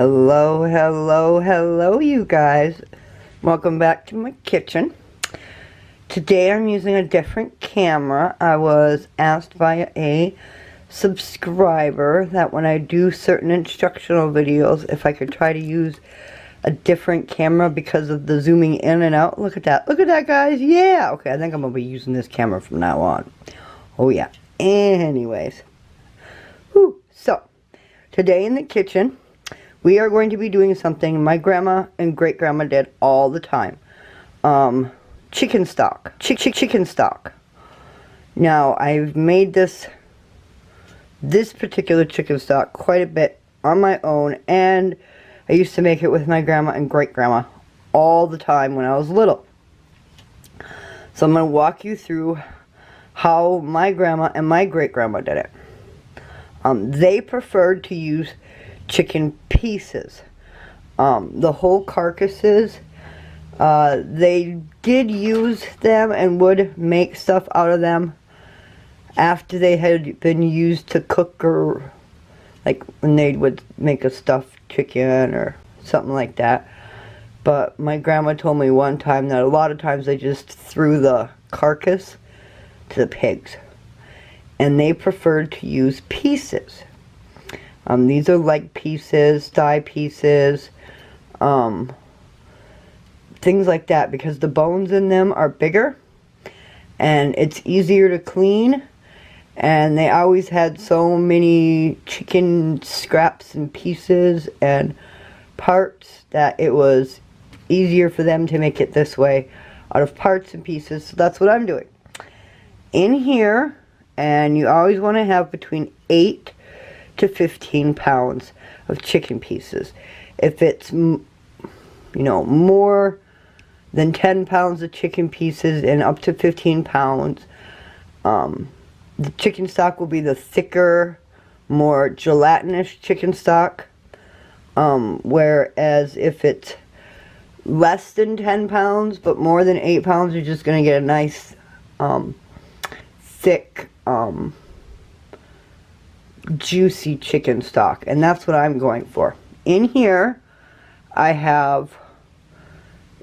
Hello, hello, hello, you guys. Welcome back to my kitchen. Today I'm using a different camera. I was asked by a subscriber that when I do certain instructional videos, if I could try to use a different camera because of the zooming in and out. Look at that. Look at that, guys. Yeah. Okay, I think I'm going to be using this camera from now on. Oh, yeah. Anyways. Whew. So, today in the kitchen, we are going to be doing something my grandma and great-grandma did all the time. Chicken stock. Chicken stock. Now, I've made this particular chicken stock quite a bit on my own, and I used to make it with my grandma and great-grandma all the time when I was little. So I'm going to walk you through how my grandma and my great-grandma did it. They preferred to use chicken pieces. The whole carcasses, they did use them and would make stuff out of them after they had been used to cook, or like when they would make a stuffed chicken or something like that. But my grandma told me one time that a lot of times they just threw the carcass to the pigs, and they preferred to use pieces. These are leg pieces, thigh pieces, things like that, because the bones in them are bigger and it's easier to clean, and they always had so many chicken scraps and pieces and parts that it was easier for them to make it this way out of parts and pieces. So that's what I'm doing in here. And you always want to have between 8 to 15 pounds of chicken pieces. If it's, you know, more than 10 pounds of chicken pieces and up to 15 pounds, the chicken stock will be the thicker, more gelatinous chicken stock. Whereas if it's less than 10 pounds but more than 8 pounds, you're just going to get a nice thick, juicy chicken stock, and that's what I'm going for. In here I have,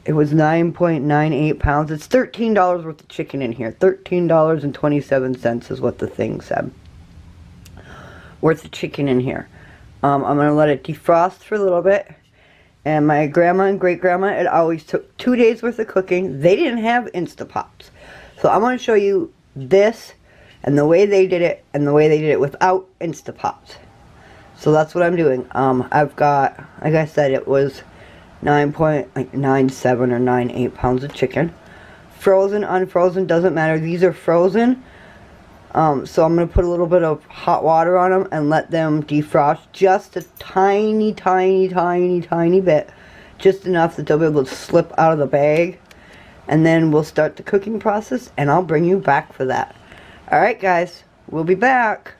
it was 9.98 pounds. It's $13 worth of chicken in here. $13.27 is what the thing said. Worth of chicken in here. I'm going to let it defrost for a little bit. And my grandma and great-grandma, it always took 2 days worth of cooking. They didn't have Instapots. So I'm going to show you this and the way they did it, and the way they did it without Instapots. So that's what I'm doing. I've got, like I said, it was 9.97 or 98 pounds of chicken. Frozen, unfrozen, doesn't matter. These are frozen. So I'm going to put a little bit of hot water on them and let them defrost just a tiny, tiny, tiny, tiny bit. Just enough that they'll be able to slip out of the bag. And then we'll start the cooking process, and I'll bring you back for that. Alright guys, we'll be back.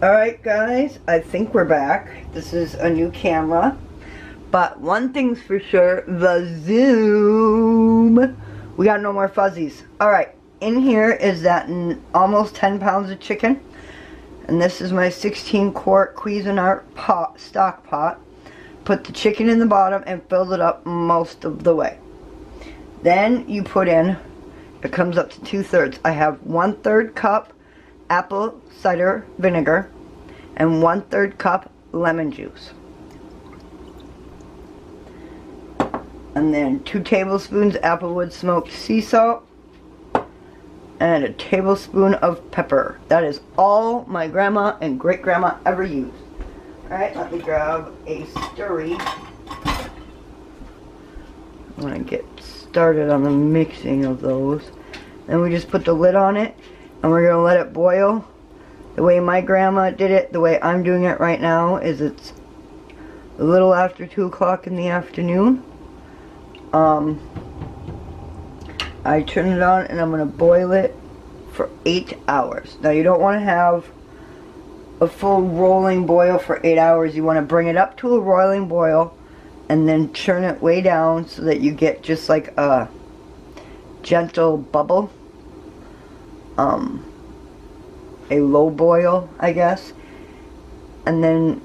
Alright guys, I think we're back. This is a new camera. But one thing's for sure, the zoom. We got no more fuzzies. Alright, in here is that almost 10 pounds of chicken. And this is my 16-quart Cuisinart pot, stock pot. Put the chicken in the bottom and filled it up most of the way. Then you put in, it comes up to 2/3. I have 1/3 cup apple cider vinegar and 1/3 cup lemon juice. And then 2 tablespoons applewood smoked sea salt and a tablespoon of pepper. That is all my grandma and great-grandma ever used. Alright, let me grab a stirry. I'm going to get started on the mixing of those. Then we just put the lid on it, and we're going to let it boil. The way my grandma did it, the way I'm doing it right now, is it's a little after 2 o'clock in the afternoon. I turn it on and I'm going to boil it for 8 hours. Now you don't want to have a full rolling boil for 8 hours. You want to bring it up to a rolling boil and then turn it way down so that you get just like a gentle bubble. A low boil, I guess. And then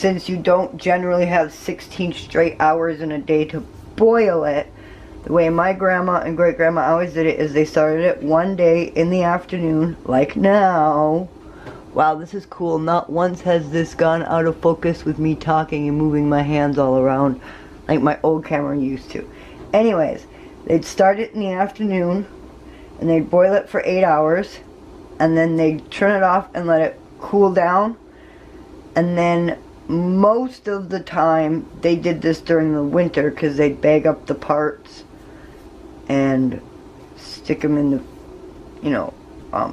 since you don't generally have 16 straight hours in a day to boil it, the way my grandma and great grandma always did it is they started it one day in the afternoon, like now. Wow, this is cool. Not once has this gone out of focus with me talking and moving my hands all around like my old camera used to. Anyways, they'd start it in the afternoon and they'd boil it for 8 hours, and then they'd turn it off and let it cool down. And then most of the time they did this during the winter because they'd bag up the parts and stick them in the, you know,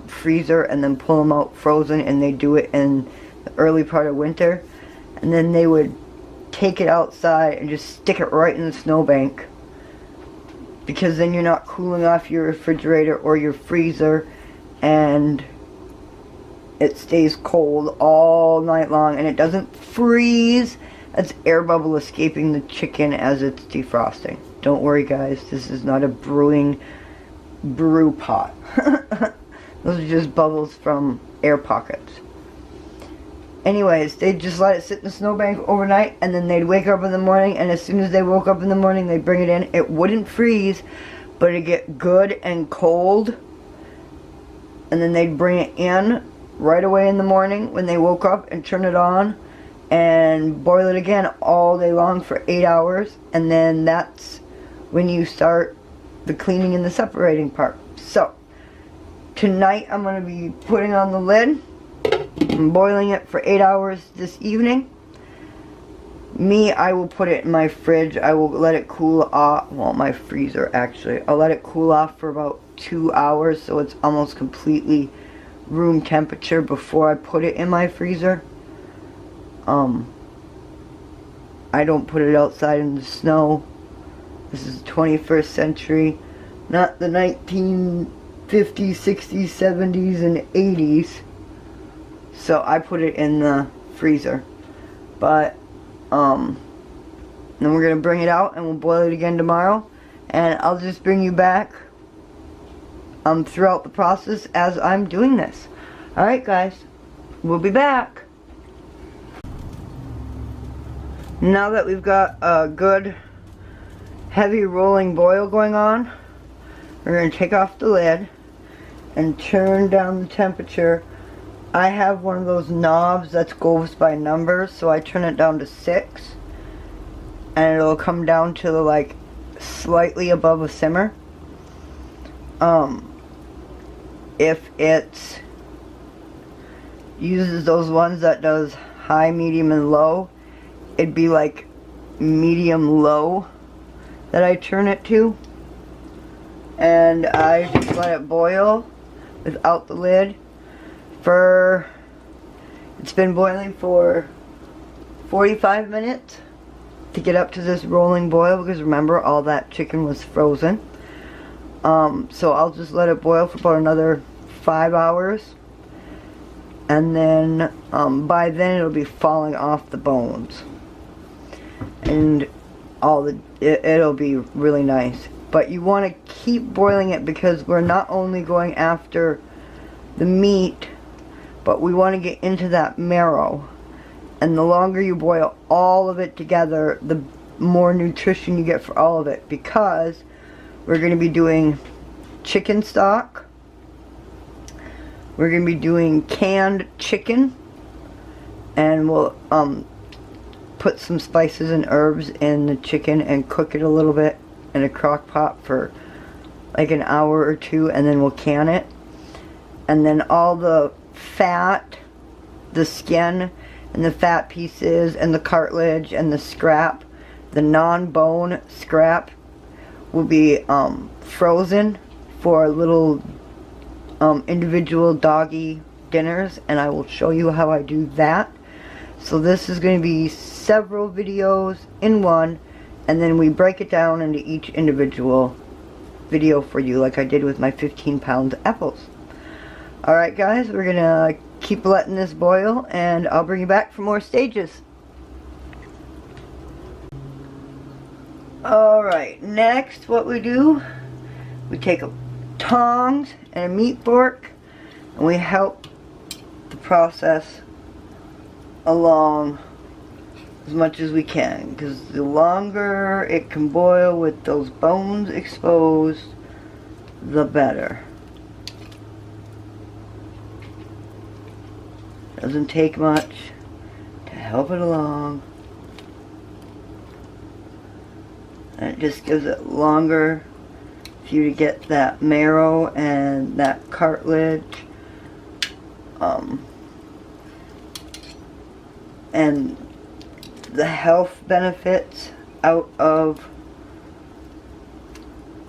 freezer and then pull them out frozen, and they do it in the early part of winter. And then they would take it outside and just stick it right in the snowbank, because then you're not cooling off your refrigerator or your freezer, and it stays cold all night long and it doesn't freeze. That's air bubble escaping the chicken as it's defrosting. Don't worry guys, this is not a brewing brew pot. Those are just bubbles from air pockets. Anyways, they'd just let it sit in the snowbank overnight, and then they'd wake up in the morning, and as soon as they woke up in the morning, they'd bring it in. It wouldn't freeze, but it'd get good and cold, and then they'd bring it in right away in the morning when they woke up and turn it on and boil it again all day long for 8 hours, and then that's when you start the cleaning and the separating part. So tonight I'm going to be putting on the lid and boiling it for 8 hours this evening. I will put it in my fridge. I will let it cool off, well, my freezer actually. I'll let it cool off for about 2 hours so it's almost completely room temperature before I put it in my freezer. I don't put it outside in the snow. This is the 21st century, not the 1950s, 60s, 70s, and 80s. So I put it in the freezer. But then we're gonna bring it out and we'll boil it again tomorrow, and I'll just bring you back throughout the process as I'm doing this. Alright guys, we'll be back. Now that we've got a good heavy rolling boil going on, we're going to take off the lid and turn down the temperature. I have one of those knobs that goes by numbers, so I turn it down to 6, and it'll come down to like slightly above a simmer. If it uses those ones that does high, medium, and low, it'd be like medium low that I turn it to, and I just let it boil without the lid for, it's been boiling for 45 minutes to get up to this rolling boil, because remember, all that chicken was frozen. So I'll just let it boil for about another 5 hours, and then by then it'll be falling off the bones, and it'll be really nice. But you want to keep boiling it, because we're not only going after the meat, but we want to get into that marrow, and the longer you boil all of it together, the more nutrition you get for all of it, because we're going to be doing chicken stock, we're going to be doing canned chicken, and we'll put some spices and herbs in the chicken and cook it a little bit in a crock pot for like an hour or two, and then we'll can it. And then all the fat, the skin and the fat pieces and the cartilage and the scrap, the non-bone scrap, will be frozen for little individual doggy dinners, and I will show you how I do that. So this is going to be several videos in one, and then we break it down into each individual video for you, like I did with my 15-pound apples. Alright guys, we're going to keep letting this boil, and I'll bring you back for more stages. Alright, next what we do, we take a tongs and a meat fork, and we help the process along as much as we can, because the longer it can boil with those bones exposed, the better. Doesn't take much to help it along, and it just gives it longer for you to get that marrow and that cartilage, and the health benefits out of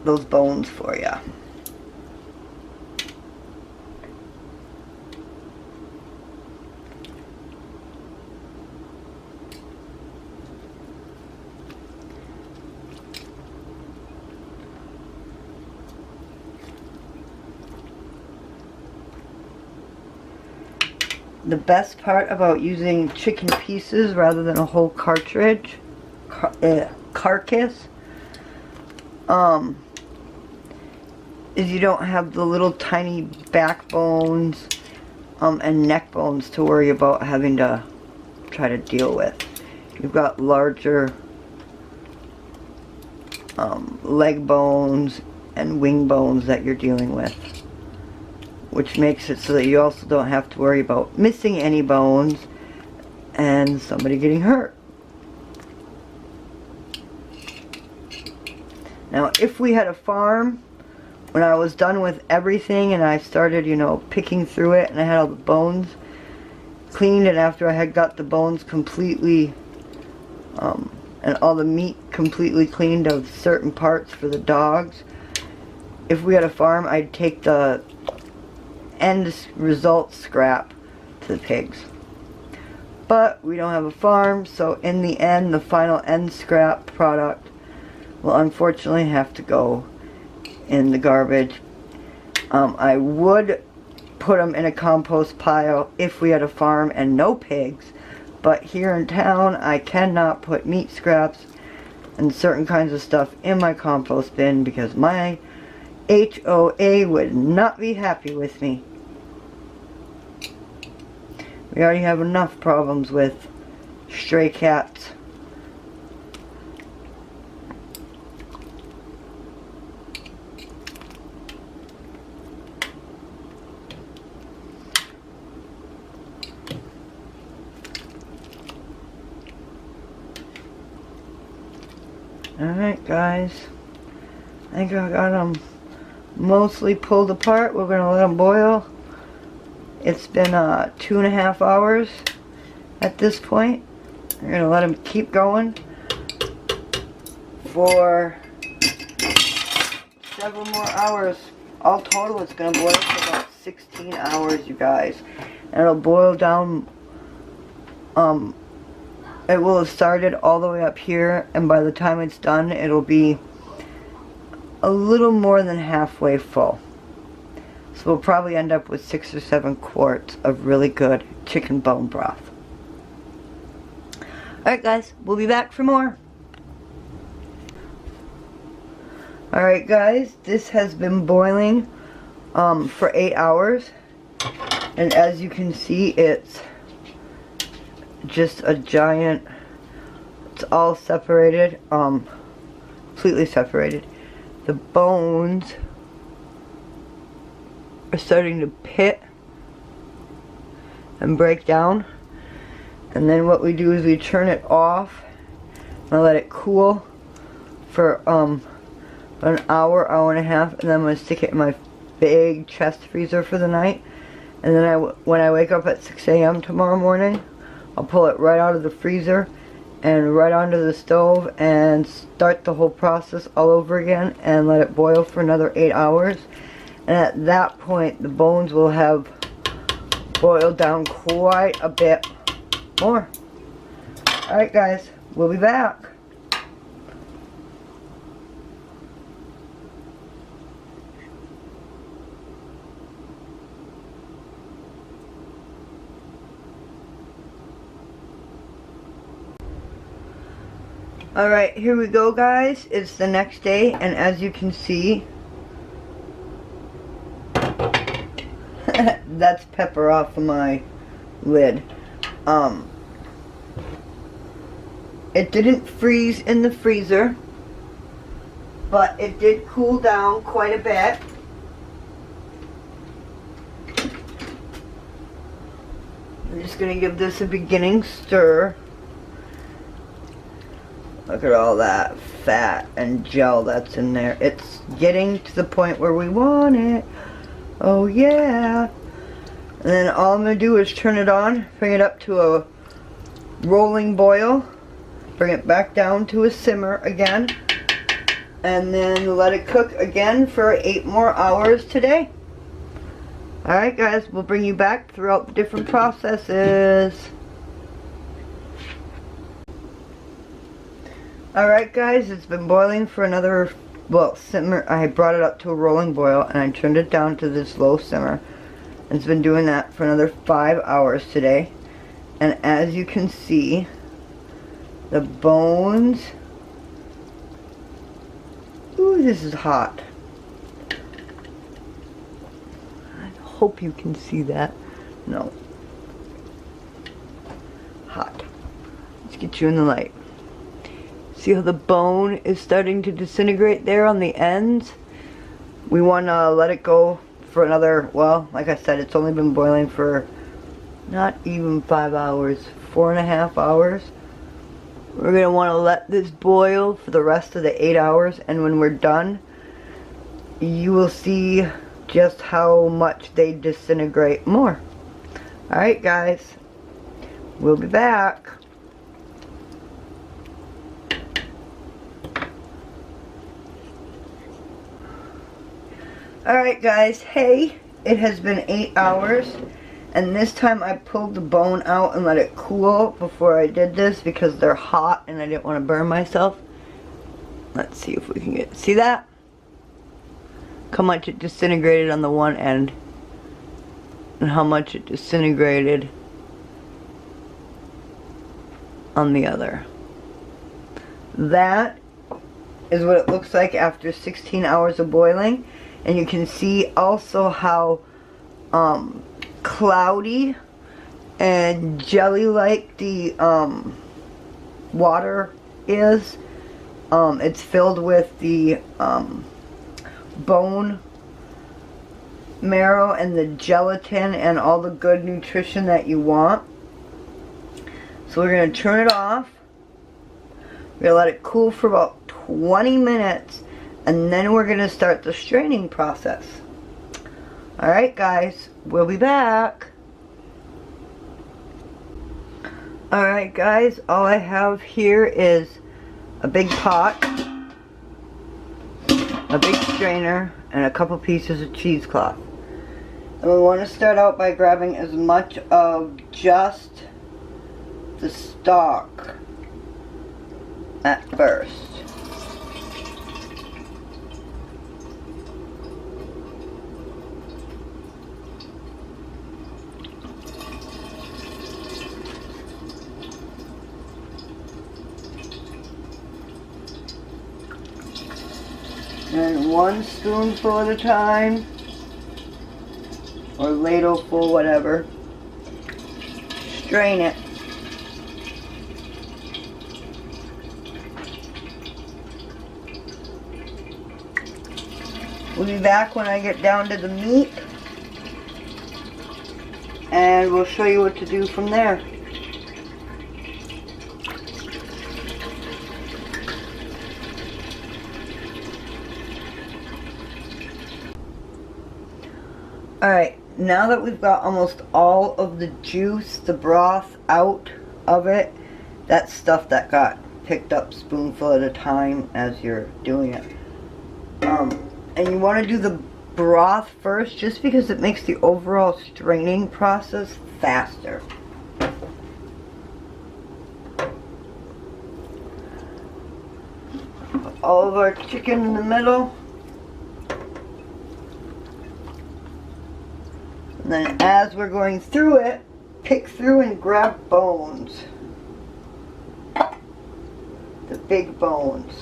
those bones for you. The best part about using chicken pieces rather than a whole cartridge, carcass, is you don't have the little tiny backbones and neck bones to worry about having to try to deal with. You've got larger leg bones and wing bones that you're dealing with, which makes it so that you also don't have to worry about missing any bones and somebody getting hurt. Now, if we had a farm, when I was done with everything and I started, you know, picking through it, and I had all the bones cleaned, and after I had got the bones completely, and all the meat completely cleaned of certain parts for the dogs, if we had a farm, I'd take the end result scrap to the pigs. But we don't have a farm, so in the end, the final end scrap product will unfortunately have to go in the garbage. I would put them in a compost pile if we had a farm and no pigs, but here in town I cannot put meat scraps and certain kinds of stuff in my compost bin because my HOA would not be happy with me. We already have enough problems with stray cats. Alright guys, I think I got them mostly pulled apart. We're going to let them boil. It's been 2.5 hours at this point. We're going to let them keep going for several more hours. All total, it's going to boil for about 16 hours, you guys. And it'll boil down, it will have started all the way up here, and by the time it's done, it'll be a little more than halfway full. So we'll probably end up with 6 or 7 quarts of really good chicken bone broth. Alright guys, we'll be back for more. Alright guys, this has been boiling for 8 hours. And as you can see, it's just a giant, it's all separated, completely separated. The bones are starting to pit and break down, and then what we do is we turn it off and let it cool for an hour, hour and a half, and then I'm going to stick it in my big chest freezer for the night. And then when I wake up at 6 a.m. tomorrow morning, I'll pull it right out of the freezer and right onto the stove and start the whole process all over again and let it boil for another 8 hours. And at that point, the bones will have boiled down quite a bit more. Alright guys, we'll be back. Alright, here we go guys. It's the next day, and as you can see, that's pepper off of my lid. It didn't freeze in the freezer, but it did cool down quite a bit. I'm just going to give this a beginning stir. Look at all that fat and gel that's in there. It's getting to the point where we want it. Oh yeah. And then all I'm going to do is turn it on, bring it up to a rolling boil, bring it back down to a simmer again, and then let it cook again for 8 more hours today. Alright guys, we'll bring you back throughout the different processes. Alright guys, it's been boiling for another, well, simmer. I brought it up to a rolling boil and I turned it down to this low simmer. It's been doing that for another 5 hours today. And as you can see, the bones, ooh, this is hot. I hope you can see that. No. Hot. Let's get you in the light. See how the bone is starting to disintegrate there on the ends? We want to let it go for another, well, like I said, it's only been boiling for not even 5 hours, 4.5 hours. We're going to want to let this boil for the rest of the 8 hours, and when we're done, you will see just how much they disintegrate more. Alright guys, we'll be back. Alright guys, hey, it has been 8 hours, and this time I pulled the bone out and let it cool before I did this because they're hot and I didn't want to burn myself. Let's see if we can get, see that? How much it disintegrated on the one end and how much it disintegrated on the other. That is what it looks like after 16 hours of boiling. And you can see also how cloudy and jelly-like the water is. It's filled with the bone marrow and the gelatin and all the good nutrition that you want. So we're going to turn it off. We're going to let it cool for about 20 minutes. And then we're going to start the straining process. Alright guys, we'll be back. Alright guys, all I have here is a big pot, a big strainer, and a couple pieces of cheesecloth. And we want to start out by grabbing as much of just the stalk at first. And 1 spoonful at a time, or ladleful, whatever. Strain it. We'll be back when I get down to the meat, and we'll show you what to do from there. Alright, now that we've got almost all of the juice, the broth out of it, that's stuff that got picked up spoonful at a time as you're doing it. And you want to do the broth first just because it makes the overall straining process faster. Put all of our chicken in the middle. And then as we're going through it, pick through and grab bones. The big bones.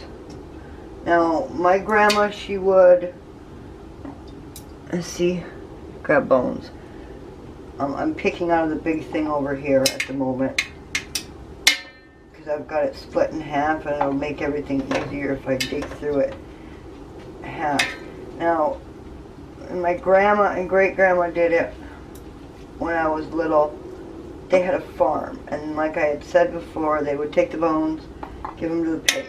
Now, my grandma, she would, let's see, grab bones. I'm picking out of the big thing over here at the moment. Because I've got it split in half, and it'll make everything easier if I dig through it half. Now, my grandma and great-grandma did it when I was little. They had a farm, and like I had said before, they would take the bones, give them to the pigs.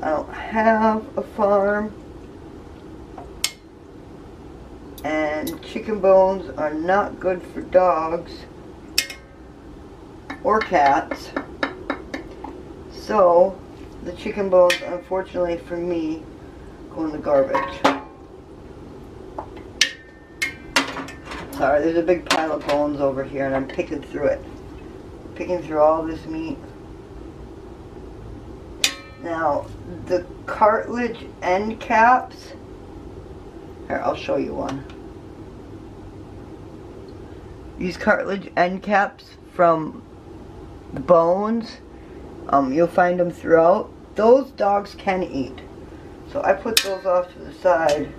I don't have a farm, and chicken bones are not good for dogs or cats, so the chicken bones, unfortunately for me, go in the garbage. Sorry, there's a big pile of bones over here, and I'm picking through it. Picking through all this meat. Now, the cartilage end caps, here, I'll show you one. These cartilage end caps from the bones, you'll find them throughout. Those dogs can eat. So I put those off to the side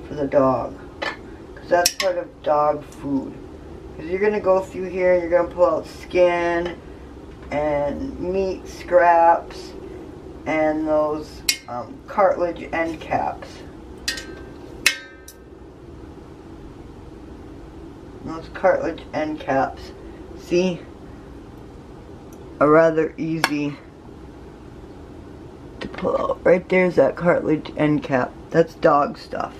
for the dog. Because that's part of dog food. Because you're going to go through here and you're going to pull out skin and meat scraps and those cartilage end caps. Those cartilage end caps, see, are rather easy to pull out. Right there's that cartilage end cap. That's dog stuff.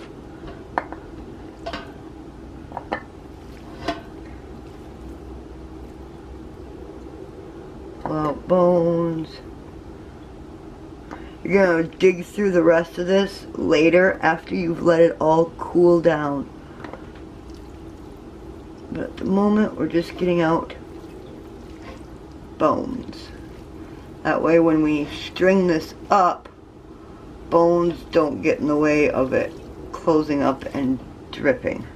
Pull out bones. You're gonna dig through the rest of this later after you've let it all cool down. But at the moment, we're just getting out bones. That way when we string this up, bones don't get in the way of it closing up and dripping.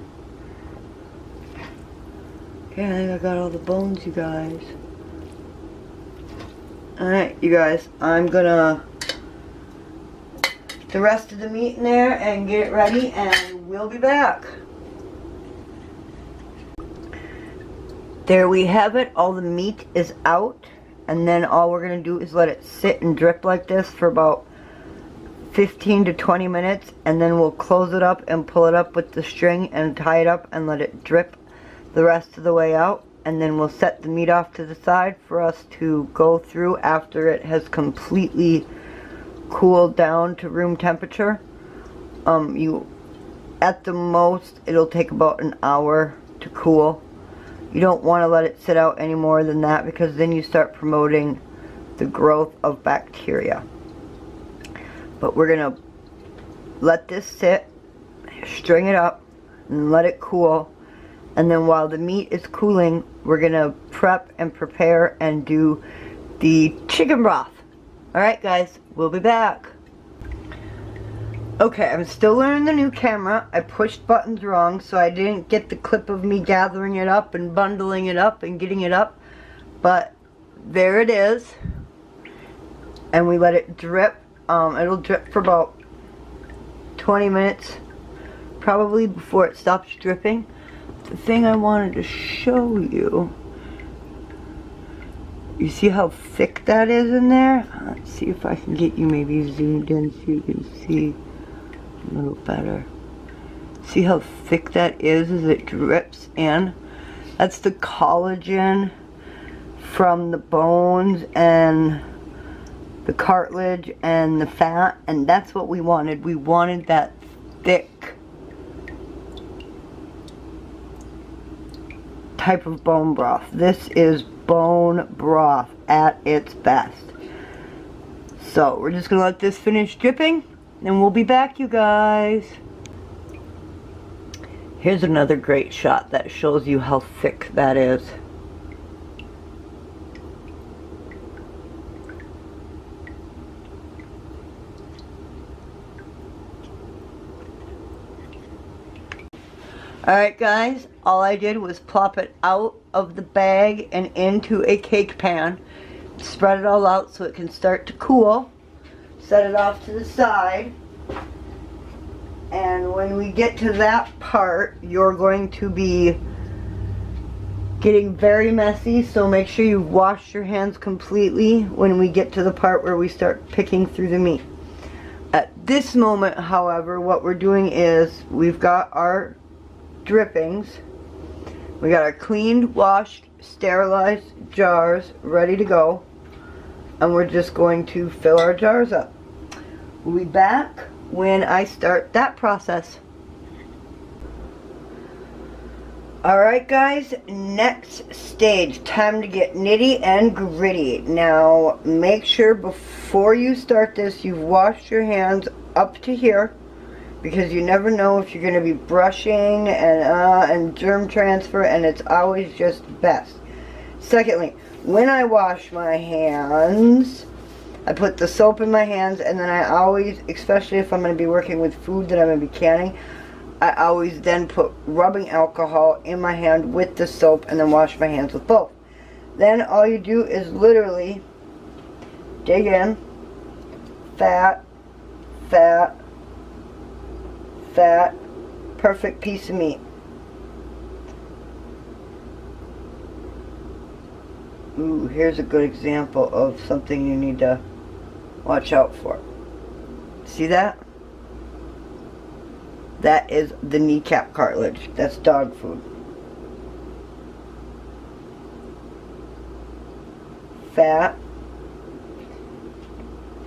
Okay, I think I got all the bones, you guys. Alright, you guys, I'm gonna get the rest of the meat in there and get it ready, and we'll be back. There we have it. All the meat is out, and then all we're going to do is let it sit and drip like this for about 15 to 20 minutes, and then we'll close it up and pull it up with the string and tie it up and let it drip the rest of the way out, and then we'll set the meat off to the side for us to go through after it has completely cooled down to room temperature. At the most, it'll take about an hour to cool. You don't want to let it sit out any more than that, because then you start promoting the growth of bacteria. But we're going to let this sit, string it up, and let it cool. And then while the meat is cooling, we're going to prep and prepare and do the chicken broth. Alright guys, we'll be back. Okay, I'm still learning the new camera. I pushed buttons wrong, so I didn't get the clip of me gathering it up and bundling it up and getting it up. But there it is. And we let it drip. It'll drip for about 20 minutes, probably, before it stops dripping. The thing I wanted to show you, you see how thick that is in there? Let's see if I can get you maybe zoomed in so you can see a little better. See how thick that is as it drips in? That's the collagen from the bones and the cartilage and the fat, and that's what we wanted. We wanted that thick type of bone broth. This is bone broth at its best. So we're just gonna let this finish dripping, and we'll be back, you guys. Here's another great shot that shows you how thick that is. Alright guys, all I did was plop it out of the bag and into a cake pan. Spread it all out so it can start to cool. Set it off to the side. And when we get to that part, you're going to be getting very messy, so make sure you wash your hands completely when we get to the part where we start picking through the meat. At this moment, however, what we're doing is we've got our drippings. We got our cleaned, washed, sterilized jars ready to go. And we're just going to fill our jars up. We'll be back when I start that process. Alright guys, next stage, time to get nitty and gritty. Now make sure before you start this you've washed your hands up to here, because you never know if you're going to be brushing and germ transfer, and it's always just best. Secondly, when I wash my hands, I put the soap in my hands, and then I always, especially if I'm going to be working with food that I'm going to be canning, I always then put rubbing alcohol in my hand with the soap and then wash my hands with both. Then all you do is literally dig in, fat, fat, fat, perfect piece of meat. Ooh, here's a good example of something you need to watch out for. See that? That is the kneecap cartilage. That's dog food. Fat,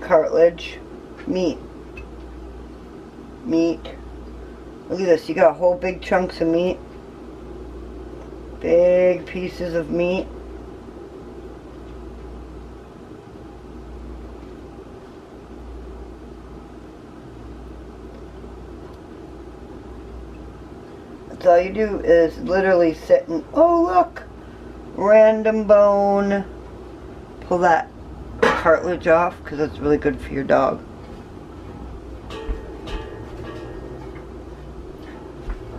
cartilage, meat. Meat. Look at this. You got whole big chunks of meat. Big pieces of meat. All you do is literally sit and, oh look, random bone, pull that cartilage off because that's really good for your dog.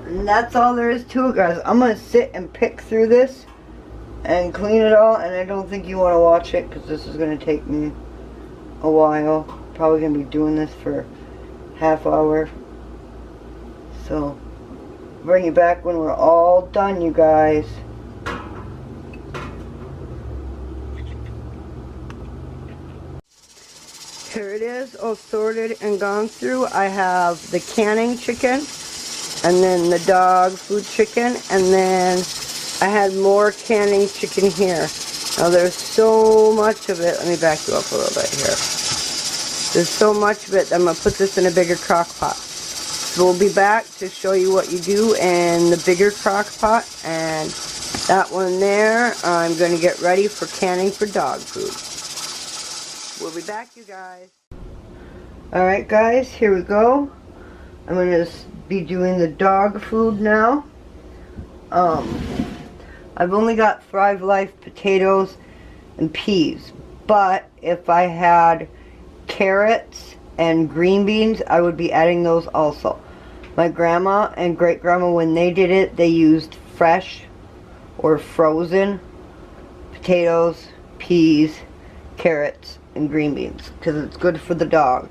And that's all there is to it, guys. I'm going to sit and pick through this and clean it all, and I don't think you want to watch it because this is going to take me a while. Probably going to be doing this for half hour. So bring you back when we're all done, you guys. Here it is, all sorted and gone through. I have the canning chicken, and then the dog food chicken, and then I had more canning chicken here. Now there's so much of it. Let me back you up a little bit here. There's so much of it, I'm going to put this in a bigger crock pot. So we'll be back to show you what you do in the bigger crock pot, and that one there I'm going to get ready for canning for dog food. We'll be back, you guys. Alright guys, here we go. I'm going to be doing the dog food now. I've only got Thrive Life potatoes and peas, but if I had carrots and green beans, I would be adding those also. My grandma and great grandma, when they did it, they used fresh or frozen potatoes, peas, carrots, and green beans because it's good for the dog.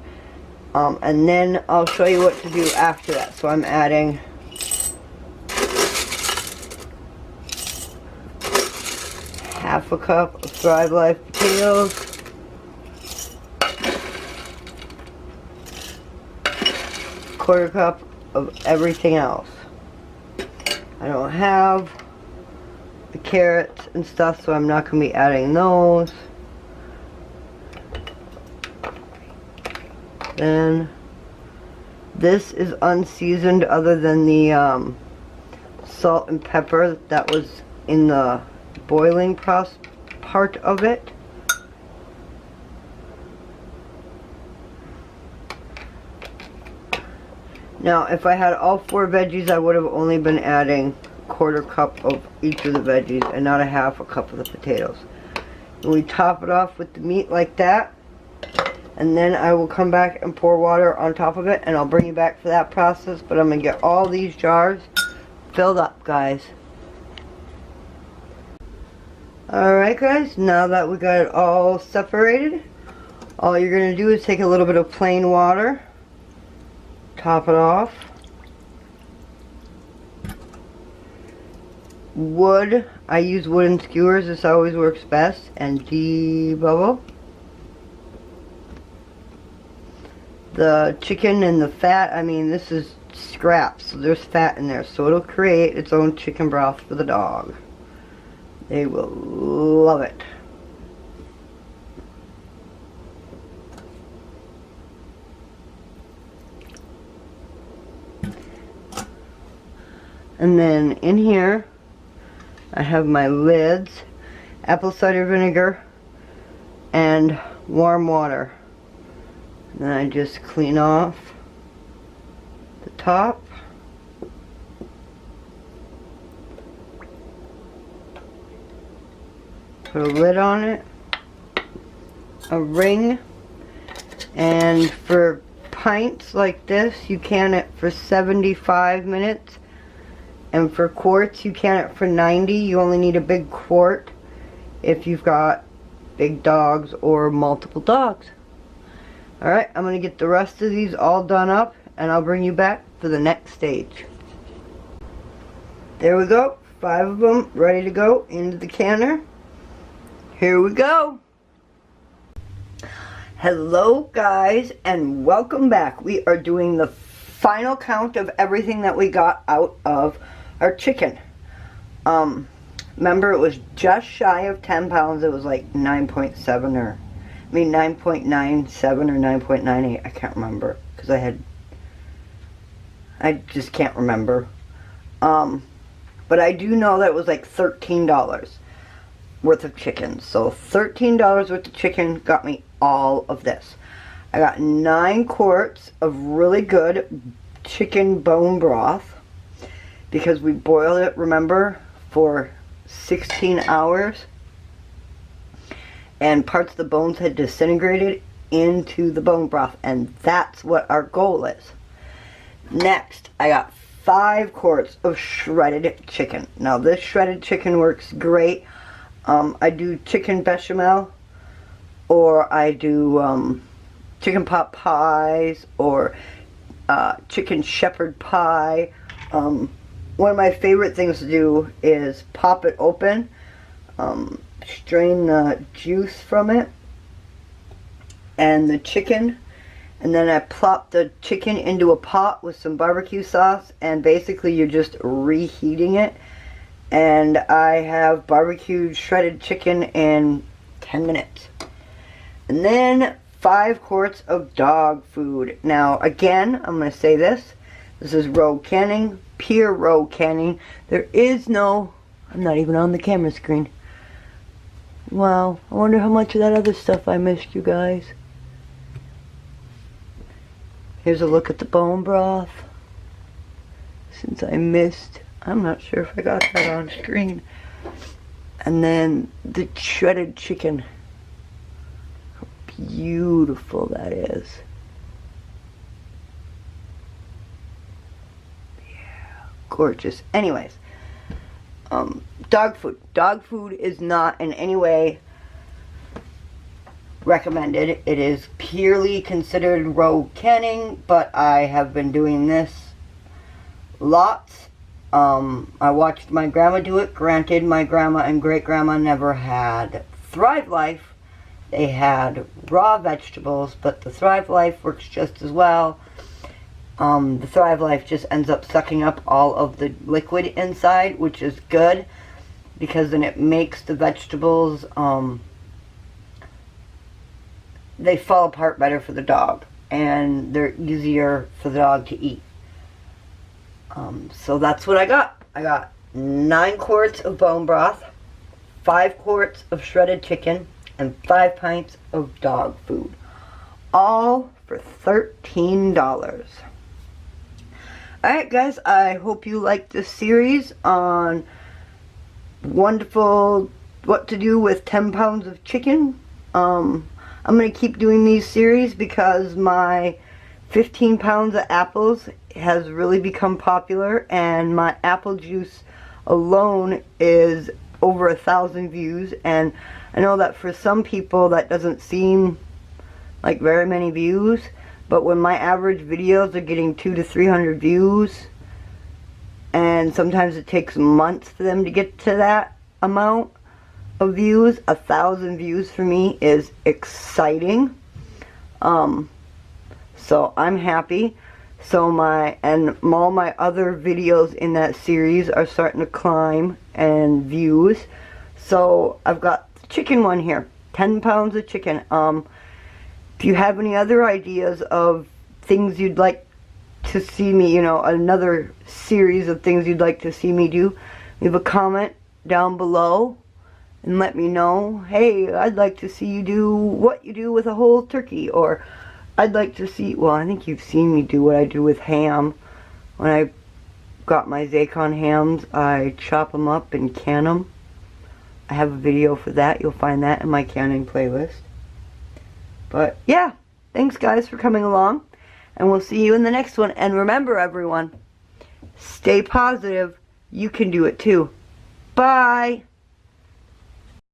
And then I'll show you what to do after that. So I'm adding half a cup of Thrive Life potatoes, quarter cup of everything else. I don't have the carrots and stuff, so I'm not going to be adding those. Then this is unseasoned other than the salt and pepper that was in the boiling part of it. Now, if I had all 4 veggies, I would have only been adding a quarter cup of each of the veggies and not a half a cup of the potatoes. And we top it off with the meat like that. And then I will come back and pour water on top of it, and I'll bring you back for that process. But I'm going to get all these jars filled up, guys. Alright guys, now that we got it all separated, all you're going to do is take a little bit of plain water, top it off, wood. I use wooden skewers. This always works best. And debubble. The chicken and the fat, I mean, this is scraps, so there's fat in there, so it'll create its own chicken broth for the dog. They will love it. And then in here, I have my lids, apple cider vinegar, and warm water. And then I just clean off the top. Put a lid on it, a ring, and for pints like this, you can it for 75 minutes. And for quarts, you can it for 90. You only need a big quart if you've got big dogs or multiple dogs. Alright, I'm going to get the rest of these all done up, and I'll bring you back for the next stage. There we go. 5 of them ready to go into the canner. Here we go. Hello guys, and welcome back. We are doing the final count of everything that we got out of our chicken. Remember, it was just shy of 10 pounds. It was like 9.7 or 9.97 or 9.98. I can't remember because I just can't remember. But I do know that it was like $13 worth of chicken. So $13 worth of chicken got me all of this. I got 9 quarts of really good chicken bone broth because we boiled it, remember, for 16 hours. And parts of the bones had disintegrated into the bone broth, and that's what our goal is. Next, I got 5 quarts of shredded chicken. Now, this shredded chicken works great. I do chicken bechamel, or I do chicken pot pies, or chicken shepherd pie. One of my favorite things to do is pop it open, strain the juice from it and the chicken, and then I plop the chicken into a pot with some barbecue sauce, and basically you're just reheating it, and I have barbecued shredded chicken in 10 minutes. And then 5 quarts of dog food. Now again, I'm going to say this is row canning, pure row canning. There is no, I'm not even on the camera screen. Wow, I wonder how much of that other stuff I missed, you guys. Here's a look at the bone broth. Since I missed, I'm not sure if I got that on screen. And then the shredded chicken. How beautiful that is. Yeah, gorgeous. Anyways, dog food. Dog food is not in any way recommended. It is purely considered row canning, but I have been doing this lots. I watched my grandma do it. Granted, my grandma and great grandma never had Thrive Life. They had raw vegetables, but the Thrive Life works just as well. The Thrive Life just ends up sucking up all of the liquid inside, which is good because then it makes the vegetables, they fall apart better for the dog, and they're easier for the dog to eat. So that's what I got. I got 9 quarts of bone broth, 5 quarts of shredded chicken, and 5 pints of dog food. All for $13. Alright guys, I hope you liked this series on wonderful what to do with 10 pounds of chicken. I'm going to keep doing these series because my 15 pounds of apples has really become popular, and my apple juice alone is over 1,000 views, and I know that for some people that doesn't seem like very many views, but when my average videos are getting 200 to 300 views, and sometimes it takes months for them to get to that amount of views. 1,000 views for me is exciting. So I'm happy. So all my other videos in that series are starting to climb and views. So I've got the chicken one here, 10 pounds of chicken. If you have any other ideas of things you'd like to see me, another series of things you'd like to see me do, leave a comment down below and let me know. Hey, I'd like to see you do what you do with a whole turkey, or I'd like to see, well, I think you've seen me do what I do with ham. When I got my Zacon hams, I chop them up and can them. I have a video for that. You'll find that in my canning playlist. But yeah, thanks guys for coming along, and we'll see you in the next one. And remember everyone, stay positive. You can do it too. Bye.